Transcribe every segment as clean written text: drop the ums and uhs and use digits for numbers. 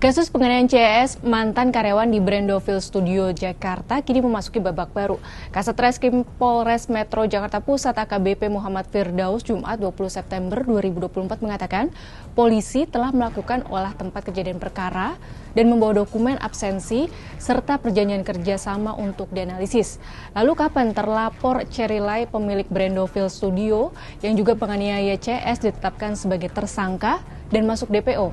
Kasus penganiayaan CS mantan karyawan di Brandoville Studio Jakarta kini memasuki babak baru. Kasat Reskrim Polres Metro Jakarta Pusat AKBP Muhammad Firdaus Jumat 20 September 2024 mengatakan polisi telah melakukan olah tempat kejadian perkara dan membawa dokumen absensi serta perjanjian kerjasama untuk dianalisis. Lalu kapan terlapor Cerilai pemilik Brandoville Studio yang juga penganiaya CS ditetapkan sebagai tersangka dan masuk DPO?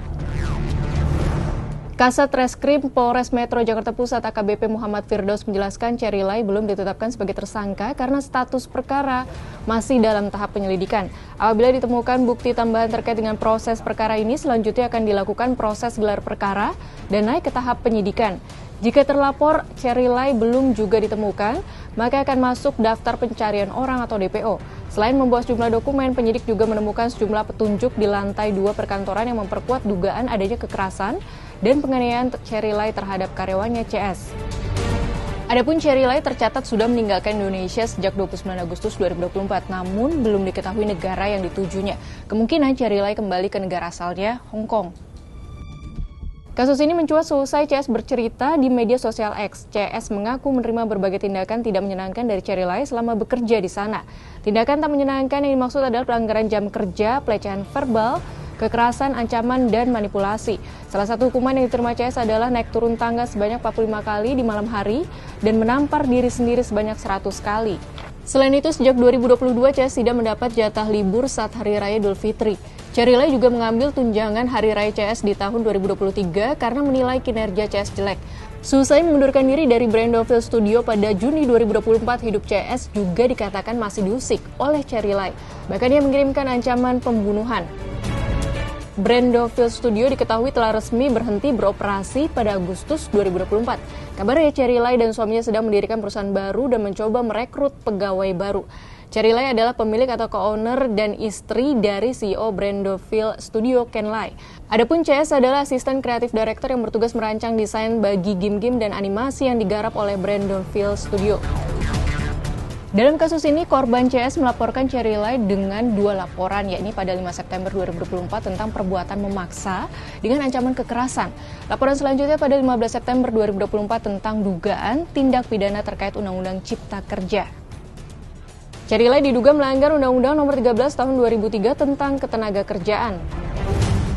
Kasat Reskrim Polres Metro Jakarta Pusat AKBP Muhammad Firdaus menjelaskan Cerilai belum ditetapkan sebagai tersangka karena status perkara masih dalam tahap penyelidikan. Apabila ditemukan bukti tambahan terkait dengan proses perkara ini, selanjutnya akan dilakukan proses gelar perkara dan naik ke tahap penyidikan. Jika terlapor Cerilai belum juga ditemukan, maka akan masuk daftar pencarian orang atau DPO. Selain membawa sejumlah dokumen, penyidik juga menemukan sejumlah petunjuk di lantai 2 perkantoran yang memperkuat dugaan adanya kekerasan dan penganiayaan Cerilai terhadap karyawannya CS. Adapun Cerilai tercatat sudah meninggalkan Indonesia sejak 29 Agustus 2024, namun belum diketahui negara yang ditujunya. Kemungkinan Cerilai kembali ke negara asalnya, Hong Kong. Kasus ini mencuat seusai CS bercerita di media sosial X. CS mengaku menerima berbagai tindakan tidak menyenangkan dari Cerilai selama bekerja di sana. Tindakan tak menyenangkan yang dimaksud adalah pelanggaran jam kerja, pelecehan verbal, kekerasan, ancaman, dan manipulasi. Salah satu hukuman yang diterima CS adalah naik turun tangga sebanyak 45 kali di malam hari dan menampar diri sendiri sebanyak 100 kali. Selain itu, sejak 2022, CS tidak mendapat jatah libur saat Hari Raya Idul Fitri. Cerilai juga mengambil tunjangan Hari Raya CS di tahun 2023 karena menilai kinerja CS jelek. Seusai mengundurkan diri dari Brandoville Studio pada Juni 2024, hidup CS juga dikatakan masih diusik oleh Cerilai. Bahkan ia mengirimkan ancaman pembunuhan. Brandoville Studio diketahui telah resmi berhenti beroperasi pada Agustus 2024. Kabarnya Cerilai dan suaminya sedang mendirikan perusahaan baru dan mencoba merekrut pegawai baru. Cerilai adalah pemilik atau co-owner dan istri dari CEO Brandoville Studio, Ken Lai. Adapun CS adalah asisten kreatif director yang bertugas merancang desain bagi game-game dan animasi yang digarap oleh Brandoville Studio. Dalam kasus ini, korban CS melaporkan Cerilai dengan 2 laporan, yakni pada 5 September 2024 tentang perbuatan memaksa dengan ancaman kekerasan. Laporan selanjutnya pada 15 September 2024 tentang dugaan tindak pidana terkait Undang-Undang Cipta Kerja. Cerilai diduga melanggar Undang-Undang Nomor 13 Tahun 2003 tentang Ketenagakerjaan.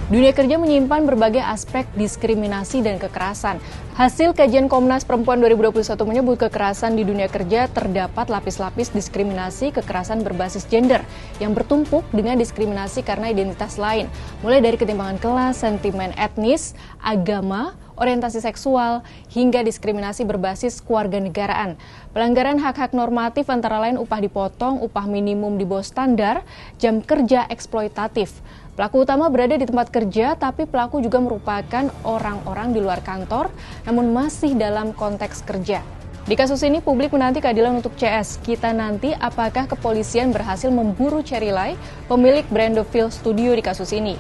Dunia kerja menyimpan berbagai aspek diskriminasi dan kekerasan. Hasil kajian Komnas Perempuan 2021 menyebut kekerasan di dunia kerja terdapat lapis-lapis diskriminasi kekerasan berbasis gender yang bertumpuk dengan diskriminasi karena identitas lain, mulai dari ketimpangan kelas, sentimen etnis, agama, orientasi seksual, hingga diskriminasi berbasis kewarganegaraan. Pelanggaran hak-hak normatif antara lain upah dipotong, upah minimum di bawah standar, jam kerja eksploitatif. Pelaku utama berada di tempat kerja, tapi pelaku juga merupakan orang-orang di luar kantor, namun masih dalam konteks kerja. Di kasus ini, publik menanti keadilan untuk CS. Kita nanti apakah kepolisian berhasil memburu Cerilai, pemilik Brandoville Studio di kasus ini.